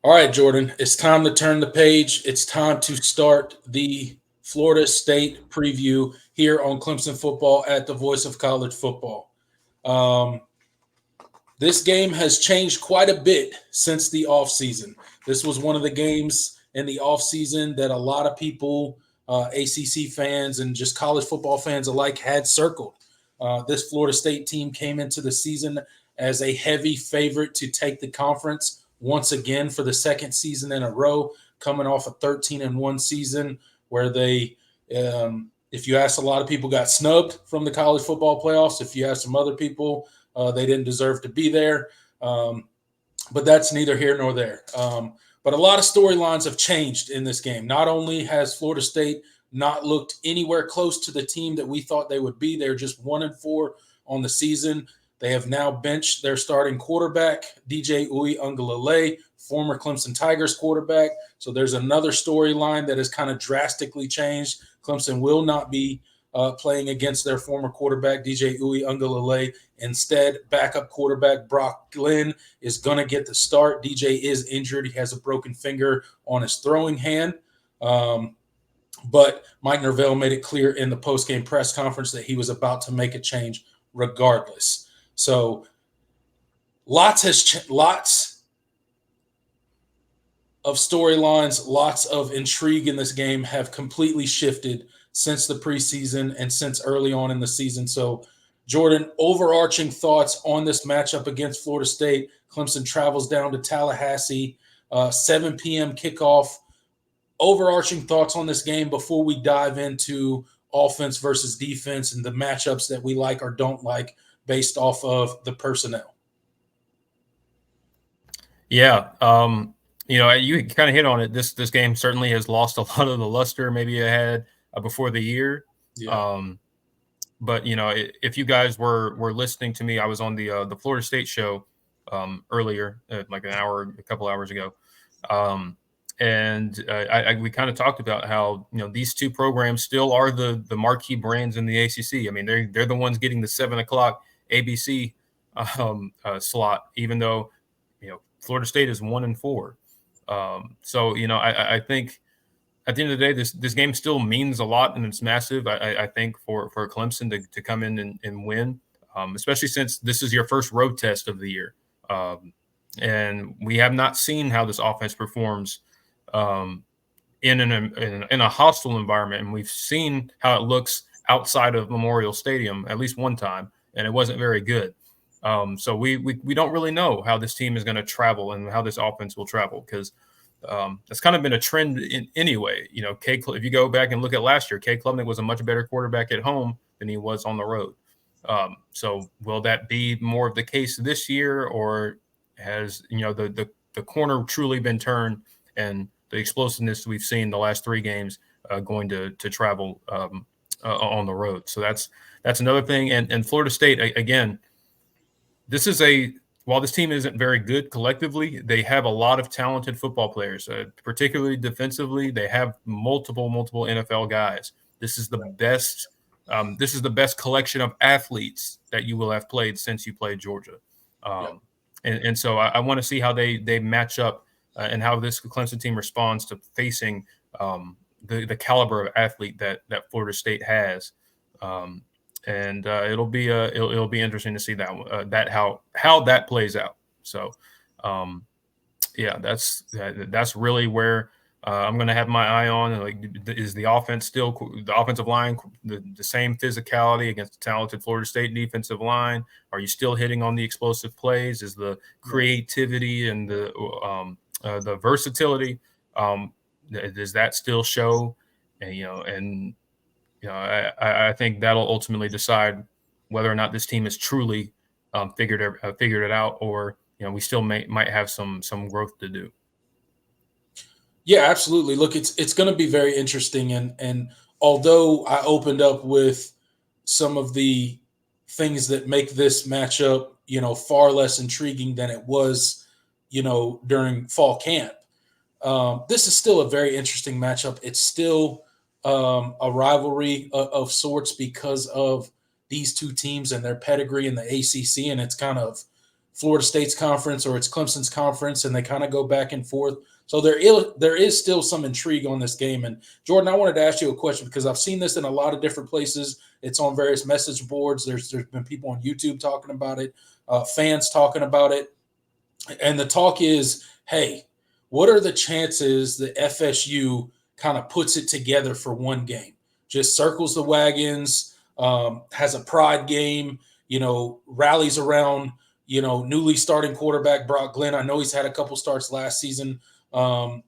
All right, Jordan, it's time to turn the page. It's time to start the Florida State preview here on Clemson Football at the Voice of College Football. Um, this game has changed quite a bit since the offseason. This was one of the games in the offseason that a lot of people, ACC fans and just college football fans alike, had circled. This Florida State team came into the season as a heavy favorite to take the conference once again for the second season in a row, coming off a 13-1 season where they, if you ask a lot of people, got snubbed from the college football playoffs. If you ask some other people, they didn't deserve to be there. But that's neither here nor there. But a lot of storylines have changed in this game. Not only has Florida State not looked anywhere close to the team that we thought they would be, they're just 1-4 on the season. They have now benched their starting quarterback, DJ Uiagalelei, former Clemson Tigers quarterback. So there's another storyline that has kind of drastically changed. Clemson will not be playing against their former quarterback, DJ Uiagalelei. Instead, backup quarterback Brock Glenn is going to get the start. DJ is injured. He has a broken finger on his throwing hand. But Mike Norvell made it clear in the post-game press conference that he was about to make a change regardless. So lots of storylines, lots of intrigue in this game have completely shifted since the preseason and since early on in the season. So, Jordan, overarching thoughts on this matchup against Florida State. Clemson travels down to Tallahassee, 7 p.m. kickoff. Overarching thoughts on this game before we dive into offense versus defense and the matchups that we like or don't like based off of the personnel. Yeah, you kind of hit on it. This game certainly has lost a lot of the luster maybe it had before the year. Yeah. But if you guys were listening to me, I was on the Florida State show earlier, like a couple hours ago, and we kind of talked about how these two programs still are the marquee brands in the ACC. I mean, they're the ones getting the 7:00 ABC slot, even though Florida State is 1-4. So I think at the end of the day, this game still means a lot, and it's massive. I think for Clemson to come in and win, especially since this is your first road test of the year, and we have not seen how this offense performs in a hostile environment, and we've seen how it looks outside of Memorial Stadium at least one time, and it wasn't very good. So we don't really know how this team is going to travel and how this offense will travel, because that's kind of been a trend anyway. If you go back and look at last year, Cade Klubnik was a much better quarterback at home than he was on the road. So will that be more of the case this year, or has the corner truly been turned and the explosiveness we've seen the last 3 games going to travel on the road? So that's another thing. And Florida State, again, while this team isn't very good collectively, they have a lot of talented football players, particularly defensively. They have multiple NFL guys. This is the best. This is the best collection of athletes that you will have played since you played Georgia. And so I want to see how they match up and how this Clemson team responds to facing the caliber of athlete that Florida State has. And it'll be interesting to see that how that plays out. So, that's really where I'm going to have my eye on. Like, is the offense still the offensive line the same physicality against the talented Florida State defensive line? Are you still hitting on the explosive plays? Is the creativity and the versatility does that still show? And I think that'll ultimately decide whether or not this team has truly figured it out, or we still might have some growth to do. Yeah, absolutely. Look, it's going to be very interesting, and although I opened up with some of the things that make this matchup far less intriguing than it was during fall camp, this is still a very interesting matchup. It's still a rivalry of sorts because of these two teams and their pedigree in the ACC, and it's kind of Florida State's conference or it's Clemson's conference, and they kind of go back and forth. So there is still some intrigue on this game. And Jordan, I wanted to ask you a question because I've seen this in a lot of different places. It's on various message boards. There's been people on YouTube talking about it, fans talking about it. And the talk is, hey, what are the chances that FSU kind of puts it together for one game? Just circles the wagons, has a pride game, rallies around, newly starting quarterback Brock Glenn. I know he's had a couple starts last season. When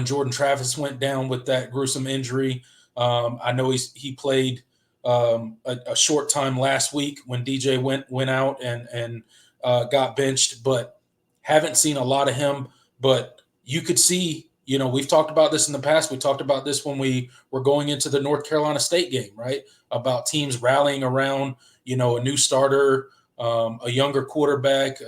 Jordan Travis went down with that gruesome injury, I know he played a short time last week when DJ went out and got benched, but haven't seen a lot of him. But you could see, we've talked about this in the past. We talked about this when we were going into the North Carolina State game, right? About teams rallying around, a new starter, a younger quarterback,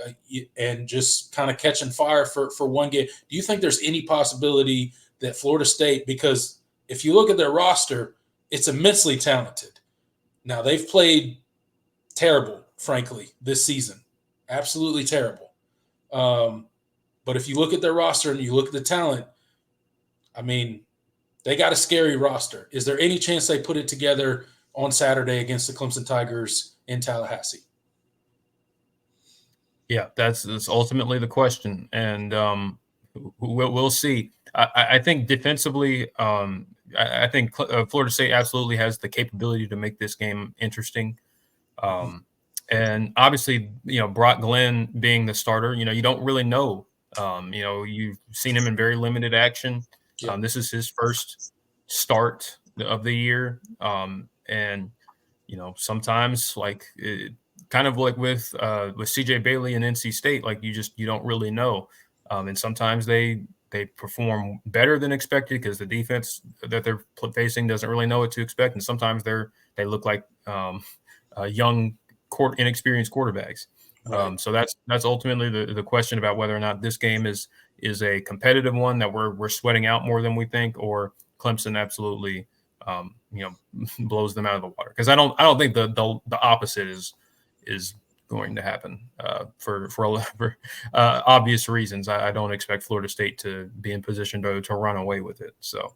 and just kind of catching fire for one game. Do you think there's any possibility that Florida State, because if you look at their roster, it's immensely talented. Now, they've played terrible, frankly, this season. Absolutely terrible. But if you look at their roster and you look at the talent, I mean, they got a scary roster. Is there any chance they put it together on Saturday against the Clemson Tigers in Tallahassee? Yeah, that's ultimately the question, and we'll see. I think defensively, I think Florida State absolutely has the capability to make this game interesting. And obviously, Brock Glenn being the starter, you don't really know. You've seen him in very limited action. Yeah. This is his first start of the year, and sometimes kind of like with CJ Bailey and NC State, like you don't really know, and sometimes they perform better than expected because the defense that they're facing doesn't really know what to expect, and sometimes they look like young, inexperienced quarterbacks. Right. So that's ultimately the question about whether or not this game is a competitive one that we're sweating out more than we think, or Clemson absolutely blows them out of the water. Because I don't think the opposite is going to happen for obvious reasons. I don't expect Florida State to be in position to run away with it. So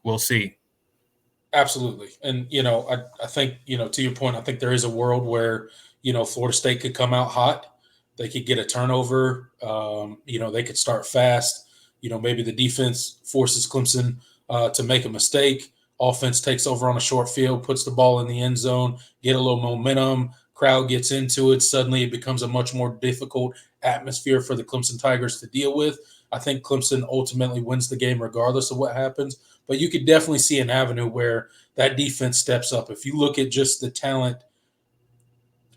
we'll see. Absolutely. And, I think, to your point, I think there is a world where, Florida State could come out hot. They could get a turnover. They could start fast. Maybe the defense forces Clemson to make a mistake. Offense takes over on a short field, puts the ball in the end zone, get a little momentum, crowd gets into it. Suddenly it becomes a much more difficult atmosphere for the Clemson Tigers to deal with. I think Clemson ultimately wins the game regardless of what happens. But you could definitely see an avenue where that defense steps up. If you look at just the talent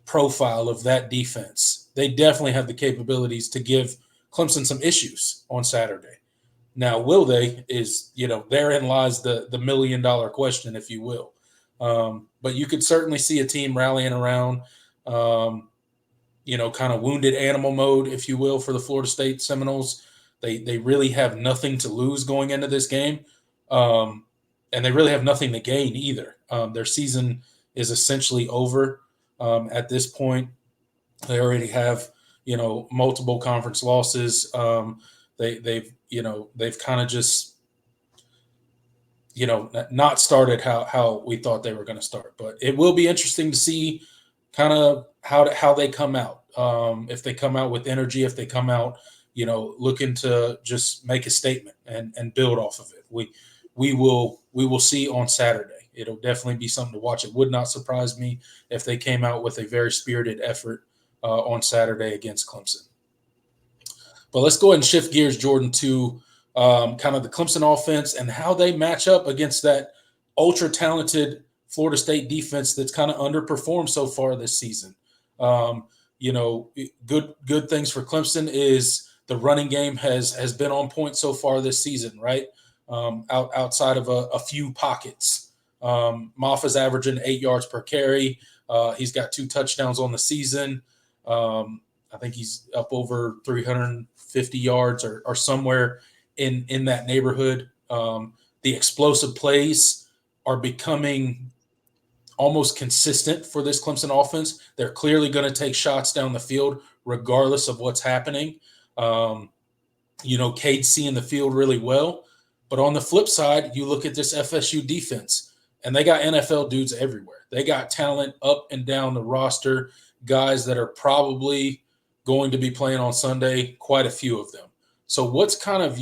profile of that defense, they definitely have the capabilities to give Clemson some issues on Saturday. Now, will they? Therein lies the $1 million question, if you will. But you could certainly see a team rallying around, kind of wounded animal mode, if you will, for the Florida State Seminoles. They really have nothing to lose going into this game, and they really have nothing to gain either. Their season is essentially over at this point. They already have, multiple conference losses. They've kind of just, not started how we thought they were going to start. But it will be interesting to see kind of how they come out. If they come out with energy, if they come out, looking to just make a statement and build off of it. We will see on Saturday. It'll definitely be something to watch. It would not surprise me if they came out with a very spirited effort on Saturday against Clemson. But let's go ahead and shift gears, Jordan, to kind of the Clemson offense and how they match up against that ultra-talented Florida State defense that's kind of underperformed so far this season. Good things for Clemson is the running game has been on point so far this season, right? Outside of a few pockets. Moffa's averaging 8 yards per carry. He's got 2 touchdowns on the season. I think he's up over 350 yards or somewhere in that neighborhood. The explosive plays are becoming almost consistent for this Clemson offense. They're clearly going to take shots down the field regardless of what's happening. Cade's seeing the field really well. But on the flip side, you look at this FSU defense, and they got NFL dudes everywhere. They got talent up and down the roster, guys that are probably going to be playing on Sunday, quite a few of them. So what's kind of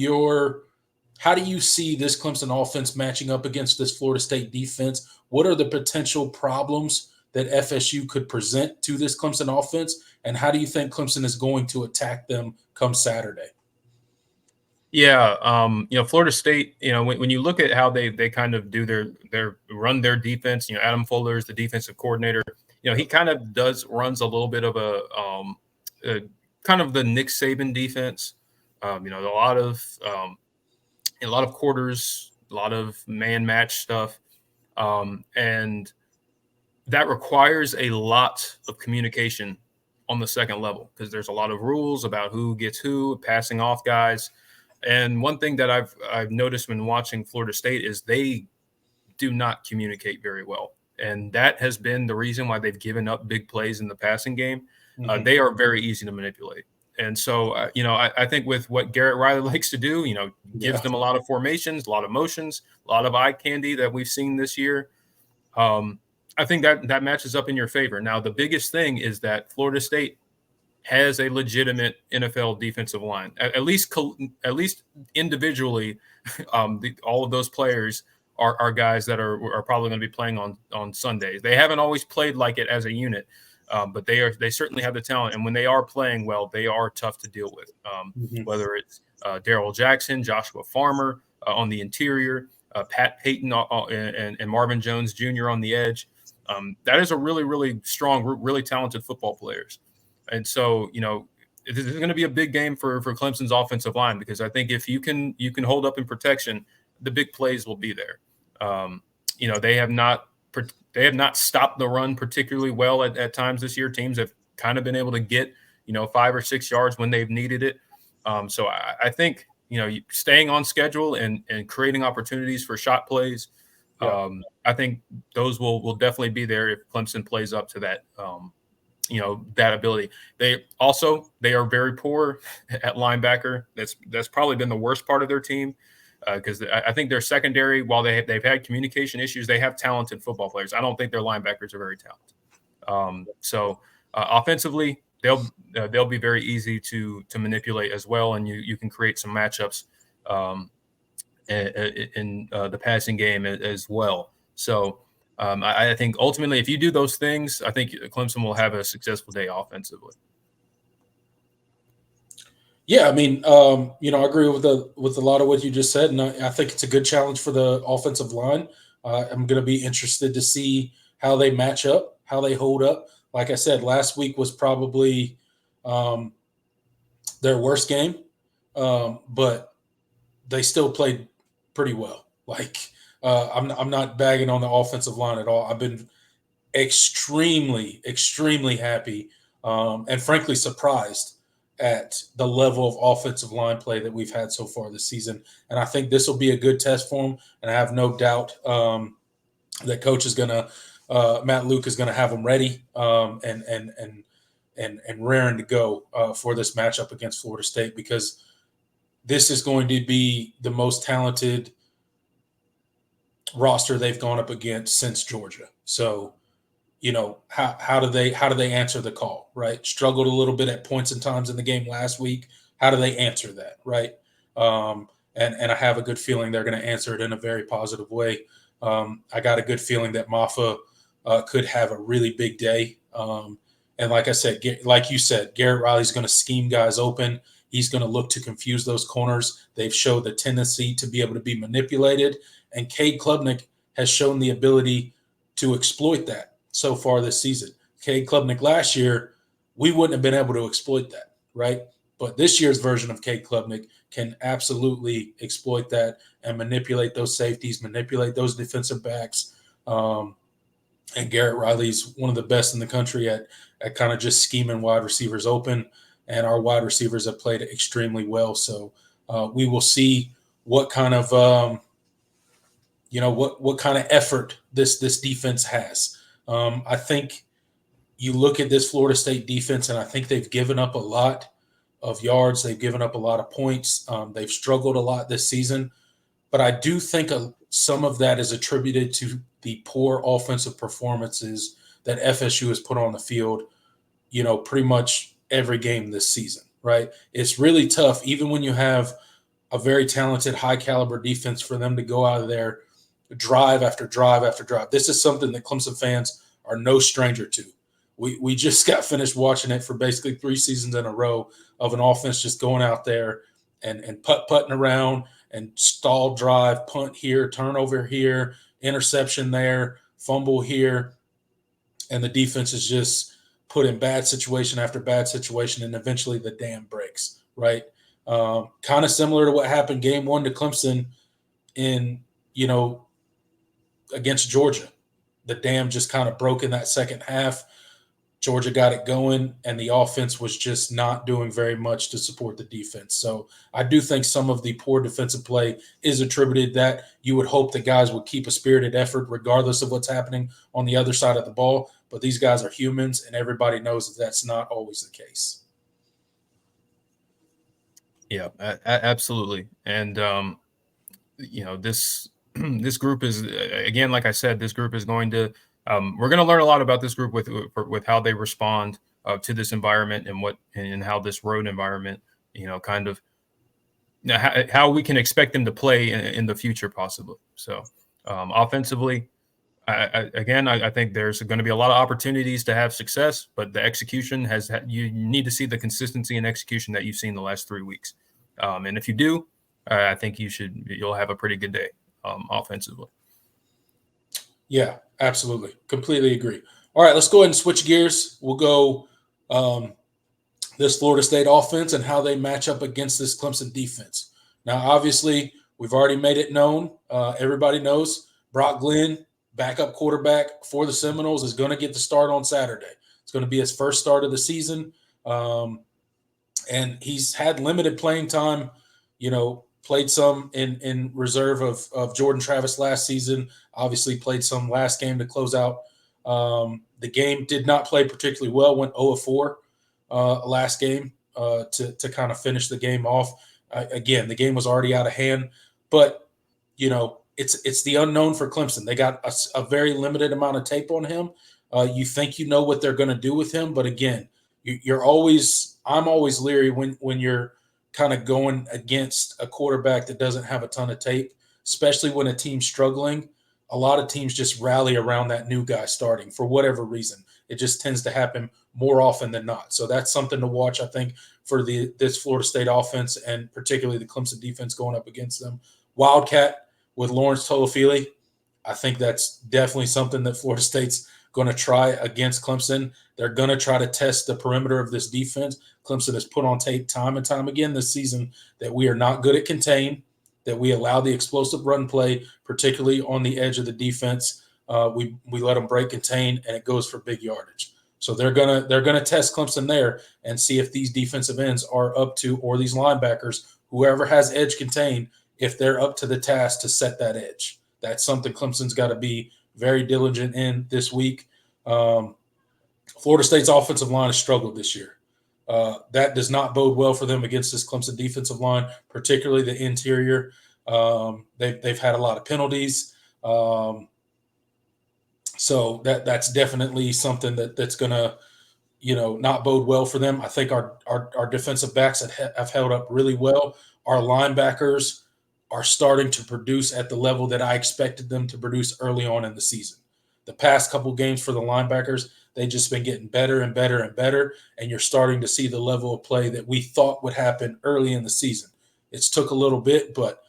how do you see this Clemson offense matching up against this Florida State defense? What are the potential problems that FSU could present to this Clemson offense? And how do you think Clemson is going to attack them come Saturday? Yeah, Florida State. When you look at how they kind of do their run their defense. Adam Fuller is the defensive coordinator. He kind of runs a little bit of a kind of the Nick Saban defense. A lot of quarters, a lot of man match stuff, and that requires a lot of communication on the second level because there's a lot of rules about who gets who, passing off guys. And one thing that I've noticed when watching Florida State is they do not communicate very well. And that has been the reason why they've given up big plays in the passing game. Mm-hmm. They are very easy to manipulate. And so, I think with what Garrett Riley likes to do, gives them a lot of formations, a lot of motions, a lot of eye candy that we've seen this year. I think that matches up in your favor. Now, the biggest thing is that Florida State has a legitimate NFL defensive line, at least individually. All of those players are guys that are probably going to be playing on Sundays. They haven't always played like it as a unit, but they certainly have the talent. And when they are playing well, they are tough to deal with. Whether it's Darrell Jackson, Joshua Farmer on the interior, Pat Payton and Marvin Jones Jr. on the edge. That is a really, really strong, really talented football players. And so, this is going to be a big game for Clemson's offensive line because I think if you can hold up in protection, the big plays will be there. They have not stopped the run particularly well at times this year. Teams have kind of been able to get 5 or 6 yards when they've needed it. So I think staying on schedule and creating opportunities for shot plays. Yeah. I think those will definitely be there if Clemson plays up to that. That ability. They are very poor at linebacker. That's probably been the worst part of their team because I think their secondary, while they've had communication issues, they have talented football players. I don't think their linebackers are very talented. So offensively, they'll be very easy to manipulate as well, and you can create some matchups in the passing game as well. So. I think ultimately, if you do those things, I think Clemson will have a successful day offensively. Yeah, I mean, I agree with a lot of what you just said, and I think it's a good challenge for the offensive line. I'm going to be interested to see how they match up, how they hold up. Like I said, last week was probably their worst game, but they still played pretty well. I'm not bagging on the offensive line at all. I've been extremely, extremely happy and frankly surprised at the level of offensive line play that we've had so far this season. And I think this will be a good test for them. And I have no doubt that coach is going to, Matt Luke is going to have them ready and raring to go for this matchup against Florida State because this is going to be the most talented roster they've gone up against since Georgia. So, how do they answer the call, right? Struggled a little bit at points and times in the game last week. How do they answer that, right? And I have a good feeling they're going to answer it in a very positive way. I got a good feeling that Maffa could have a really big day. And like I said, like you said, Garrett Riley's going to scheme guys open. He's going to look to confuse those corners. They've showed the tendency to be able to be manipulated. And Cade Klubnik has shown the ability to exploit that so far this season. Cade Klubnik last year, we wouldn't have been able to exploit that, right? But this year's version of Cade Klubnik can absolutely exploit that and manipulate those safeties, manipulate those defensive backs. And Garrett Riley's one of the best in the country at kind of just scheming wide receivers open. And our wide receivers have played extremely well. So we will see what kind of what kind of effort this defense has. I think you look at this Florida State defense, and I think they've given up a lot of yards. They've given up a lot of points. They've struggled a lot this season. But I do think some of that is attributed to the poor offensive performances that FSU has put on the field, pretty much every game this season, right? It's really tough, even when you have a very talented, high caliber defense, for them to go out of there drive after drive after drive. This is something that Clemson fans are no stranger to. We just got finished watching it for basically 3 seasons in a row of an offense just going out there and putting around and stall drive, punt here, turnover here, interception there, fumble here, and the defense is just put in bad situation after bad situation, and eventually the dam breaks, right? Kind of similar to what happened game 1 to Clemson in, against Georgia. The dam just kind of broke in that second half. Georgia got it going, and the offense was just not doing very much to support the defense. So I do think some of the poor defensive play is attributed that. You would hope that guys would keep a spirited effort regardless of what's happening on the other side of the ball. But these guys are humans, and everybody knows that that's not always the case. Yeah, absolutely. And, this group is, again, like I said, this group is going to we're going to learn a lot about this group with how they respond to this environment and how this road environment, kind of how we can expect them to play in the future, possibly. So offensively, I think there's going to be a lot of opportunities to have success, but the execution you need to see the consistency and execution that you've seen the last 3 weeks. And if you do, I think you'll have a pretty good day offensively. Yeah, absolutely. Completely agree. All right, let's go ahead and switch gears. We'll go this Florida State offense and how they match up against this Clemson defense. Now, obviously, we've already made it known. Everybody knows Brock Glenn, backup quarterback for the Seminoles, is going to get the start on Saturday. It's going to be his first start of the season. And he's had limited playing time, played some in reserve of Jordan Travis last season, obviously played some last game to close out. The game did not play particularly well, went 0-4 last game to kind of finish the game off. Again, the game was already out of hand, but, it's the unknown for Clemson. They got a very limited amount of tape on him. You think you know what they're going to do with him, but again, I'm always leery when you're kind of going against a quarterback that doesn't have a ton of tape, especially when a team's struggling. A lot of teams just rally around that new guy starting for whatever reason. It just tends to happen more often than not. So that's something to watch, I think, for this Florida State offense and particularly the Clemson defense going up against them. Wildcat with Lawrence Tolofili, I think that's definitely something that Florida State's going to try against Clemson. They're going to try to test the perimeter of this defense. Clemson has put on tape time and time again this season that we are not good at contain, that we allow the explosive run play, particularly on the edge of the defense. We let them break contain, and it goes for big yardage. So they're gonna test Clemson there and see if these defensive ends are up to, or these linebackers, whoever has edge contain, if they're up to the task to set that edge. That's something Clemson's got to be very diligent in this week. Florida State's offensive line has struggled this year. That does not bode well for them against this Clemson defensive line, particularly the interior. They've had a lot of penalties. So that's definitely something that's going to, not bode well for them. I think our defensive backs have held up really well. Our linebackers are starting to produce at the level that I expected them to produce early on in the season. The past couple games for the linebackers, they've just been getting better and better and better, and you're starting to see the level of play that we thought would happen early in the season. It's took a little bit, but,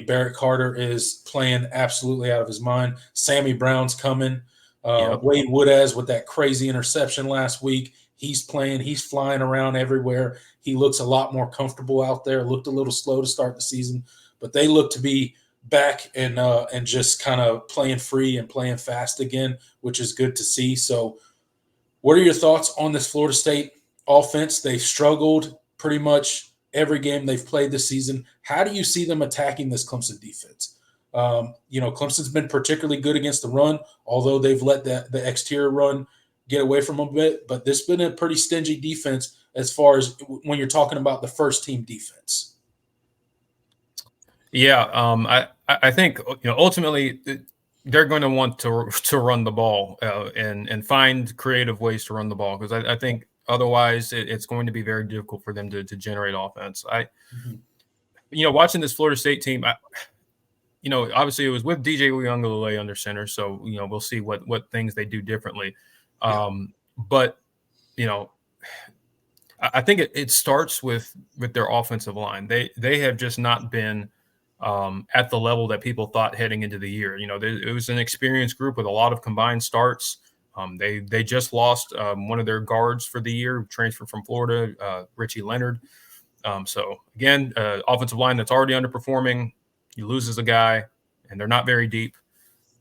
Barrett Carter is playing absolutely out of his mind. Sammy Brown's coming. Wade Woodaz with that crazy interception last week. He's playing. He's flying around everywhere. He looks a lot more comfortable out there. Looked a little slow to start the season, but they look to be back and just kind of playing free and playing fast again, which is good to see. So what are your thoughts on this Florida State offense? They've struggled pretty much every game they've played this season. How do you see them attacking this Clemson defense? Clemson's been particularly good against the run, although they've let the exterior run get away from them a bit. But this has been a pretty stingy defense as far as when you're talking about the first team defense. Yeah, I think ultimately they're going to want to run the ball and find creative ways to run the ball, because I think otherwise it's going to be very difficult for them to generate offense. Watching this Florida State team, obviously it was with DJ Uyunglele under center, so we'll see what things they do differently. But I think it starts with their offensive line. They have just not been at the level that people thought heading into the year. It was an experienced group with a lot of combined starts. They just lost one of their guards for the year, transferred from Florida, Richie Leonard. So again, offensive line that's already underperforming, you lose as a guy, and they're not very deep.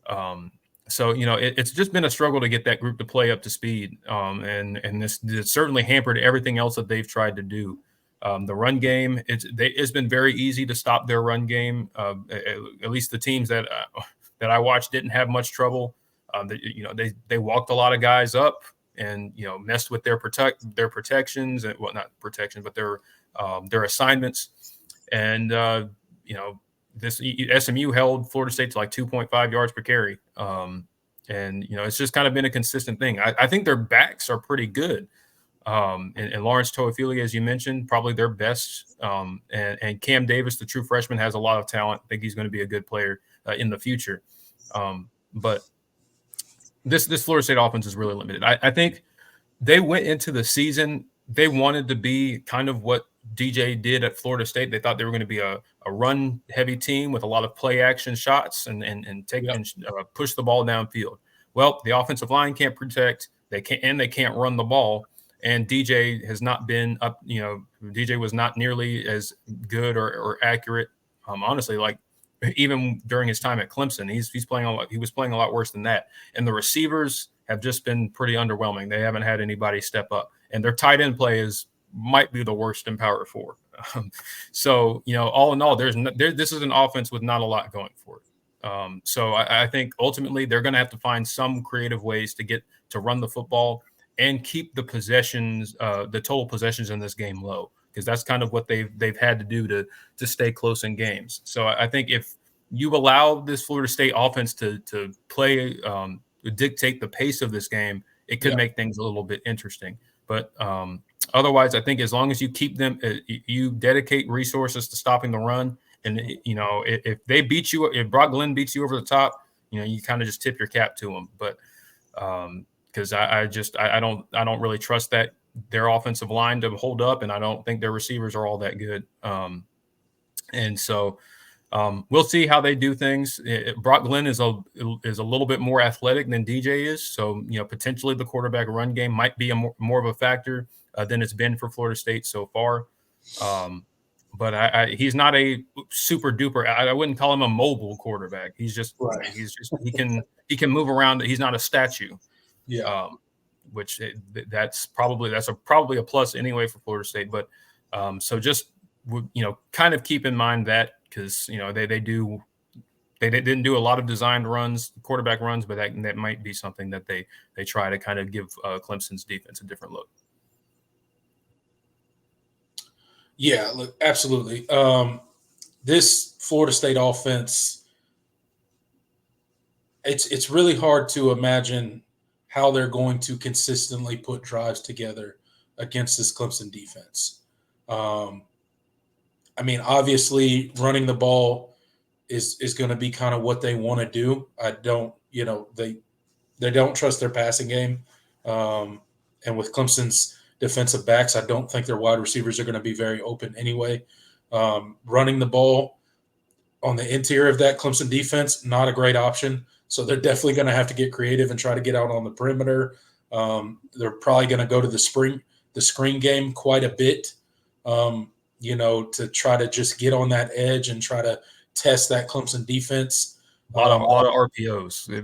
So it's just been a struggle to get that group to play up to speed, and this certainly hampered everything else that they've tried to do. The run game, it's been very easy to stop their run game. At least the teams that I watched didn't have much trouble. They walked a lot of guys up and messed with their protections, and not protections, but their assignments. And this SMU held Florida State to like 2.5 yards per carry. And it's just kind of been a consistent thing. I think their backs are pretty good. And Lawrence Toafili, as you mentioned, probably their best. And Cam Davis, the true freshman, has a lot of talent. I think he's going to be a good player in the future. But this Florida State offense is really limited. I think they went into the season, they wanted to be kind of what DJ did at Florida State. They thought they were going to be a run-heavy team with a lot of play-action shots and push the ball downfield. Well, the offensive line can't protect. They can't run the ball. And DJ has not been up. DJ was not nearly as good or accurate. Honestly, like even during his time at Clemson, he was playing a lot worse than that. And the receivers have just been pretty underwhelming. They haven't had anybody step up, and their tight end play might be the worst in Power 4. So all in all, this is an offense with not a lot going for it. So I think ultimately they're going to have to find some creative ways to get to run the football and keep the possessions, the total possessions in this game low, because that's kind of what they've had to do to stay close in games. So I think if you allow this Florida State offense to play, dictate the pace of this game, it could make things a little bit interesting. But otherwise, I think as long as you keep them, you dedicate resources to stopping the run, and if they beat you, if Brock Glenn beats you over the top, you kind of just tip your cap to them. But because I don't really trust their offensive line to hold up, and I don't think their receivers are all that good. And so we'll see how they do things. Brock Glenn is a little bit more athletic than DJ is, so potentially the quarterback run game might be more of a factor than it's been for Florida State so far. But he's not a super duper. I wouldn't call him a mobile quarterback. He can move around. He's not a statue. Yeah. Which that's probably a plus anyway for Florida State. But so just kind of keep in mind that, because they didn't do a lot of designed runs, quarterback runs, but that might be something that they try to kind of give Clemson's defense a different look. Yeah, look, absolutely. This Florida State offense, it's really hard to imagine how they're going to consistently put drives together against this Clemson defense. Obviously, running the ball is going to be kind of what they want to do. They don't trust their passing game, and with Clemson's defensive backs, I don't think their wide receivers are going to be very open anyway. Running the ball on the interior of that Clemson defense, not a great option. So they're definitely going to have to get creative and try to get out on the perimeter. They're probably going to go to the screen game quite a bit, to try to just get on that edge and try to test that Clemson defense. A lot of RPOs. A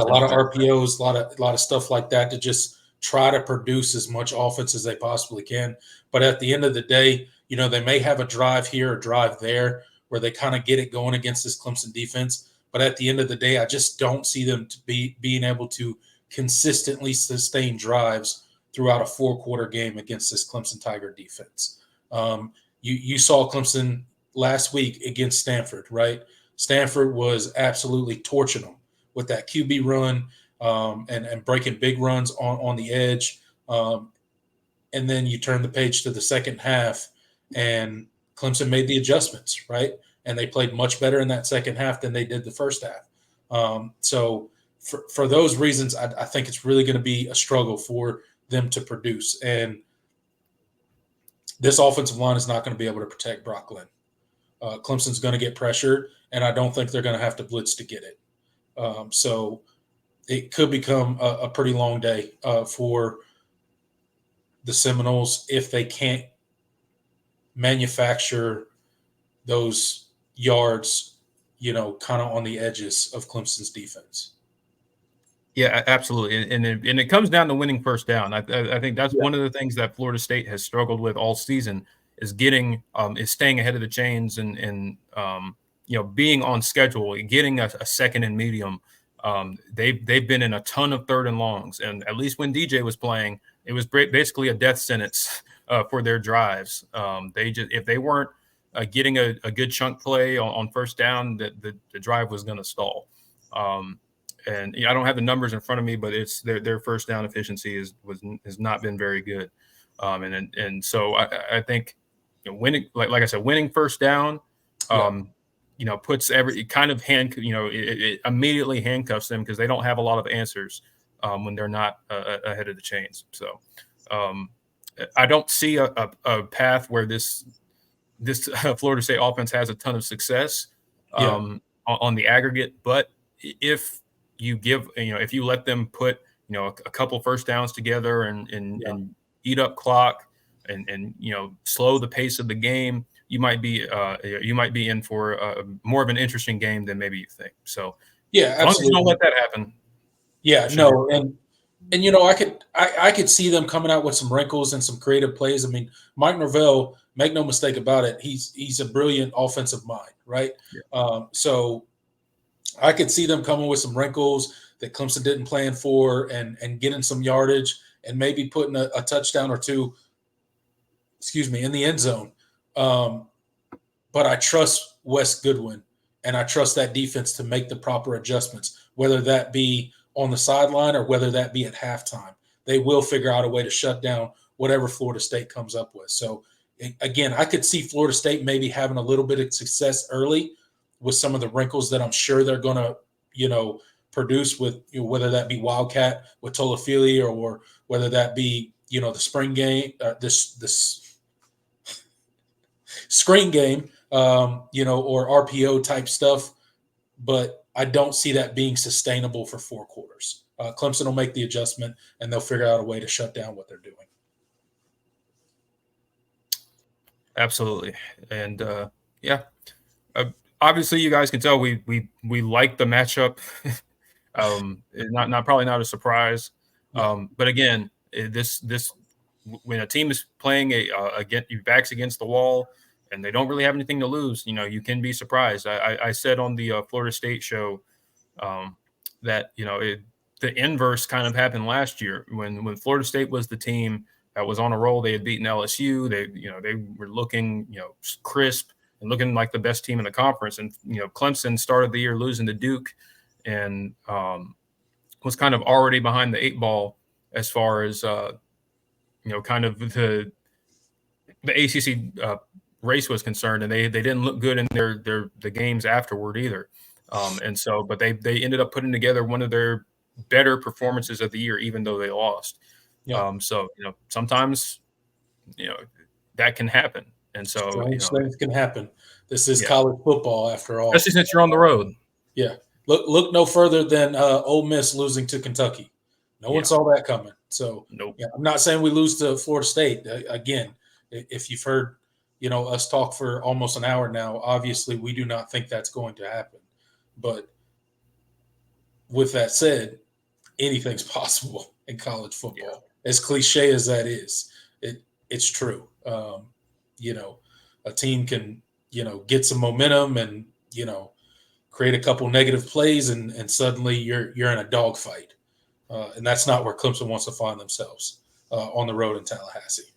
lot of RPOs, a lot of stuff like that to just try to produce as much offense as they possibly can. But at the end of the day, they may have a drive here, a drive there, where they kind of get it going against this Clemson defense. But at the end of the day, I just don't see them being able to consistently sustain drives throughout a 4-quarter game against this Clemson Tiger defense. You saw Clemson last week against Stanford, right? Stanford was absolutely torching them with that QB run and breaking big runs on the edge. And then you turn the page to the second half, and Clemson made the adjustments, right? And they played much better in that second half than they did the first half. So for those reasons, I think it's really going to be a struggle for them to produce. And this offensive line is not going to be able to protect Brock Glenn. Clemson's going to get pressured, and I don't think they're going to have to blitz to get it. So it could become a pretty long day for the Seminoles if they can't manufacture those yards, kind of on the edges of Clemson's defense. Yeah, absolutely, and it comes down to winning first down. I think that's one of the things that Florida State has struggled with all season is staying ahead of the chains and being on schedule, getting a second and medium. They've been in a ton of third and longs, and at least when DJ was playing, it was basically a death sentence for their drives. If they weren't getting a good chunk play on first down, the drive was going to stall. And I don't have the numbers in front of me, but it's their first down efficiency has not been very good. And so I think winning, like I said, winning first down, puts it immediately handcuffs them because they don't have a lot of answers when they're not ahead of the chains. So I don't see a path where this Florida State offense has a ton of success on the aggregate, but if you let them put a couple first downs together and eat up clock and slow the pace of the game, you might be in for more of an interesting game than maybe you think. So yeah, as long as you don't let that happen. Yeah, no, and I could see them coming out with some wrinkles and some creative plays. I mean, Mike Norvell, make no mistake about it, he's a brilliant offensive mind, right? Yeah. So I could see them coming with some wrinkles that Clemson didn't plan for and getting some yardage and maybe putting a touchdown or two, in the end zone. But I trust Wes Goodwin, and I trust that defense to make the proper adjustments, whether that be on the sideline or whether that be at halftime. They will figure out a way to shut down whatever Florida State comes up with. So, again, I could see Florida State maybe having a little bit of success early with some of the wrinkles that I'm sure they're going to, produce with, whether that be Wildcat with Tolafili or whether that be, the spring game, this screen game, or RPO type stuff. But I don't see that being sustainable for 4 quarters. Clemson will make the adjustment, and they'll figure out a way to shut down what they're doing. Absolutely. And, obviously, you guys can tell we like the matchup. Probably not a surprise. But again, this when a team is playing backs against the wall and they don't really have anything to lose, you can be surprised. I said on the Florida State show that the inverse kind of happened last year when Florida State was the team that was on a roll. They had beaten LSU. They were looking crisp and looking like the best team in the conference. And, Clemson started the year losing to Duke and was kind of already behind the 8 ball as far as, kind of the ACC race was concerned. And they didn't look good in the games afterward either. But they ended up putting together one of their better performances of the year, even though they lost. Yeah. Sometimes, that can happen. And so things can happen. This is college football after all. Especially since you're on the road. Yeah. Look no further than Ole Miss losing to Kentucky. No one saw that coming. So nope. I'm not saying we lose to Florida State. Again, if you've heard, us talk for almost an hour now, obviously we do not think that's going to happen. But with that said, anything's possible in college football. Yeah. As cliche as that is, it's true. A team can, get some momentum and, create a couple negative plays, and suddenly you're in a dogfight. And that's not where Clemson wants to find themselves on the road in Tallahassee.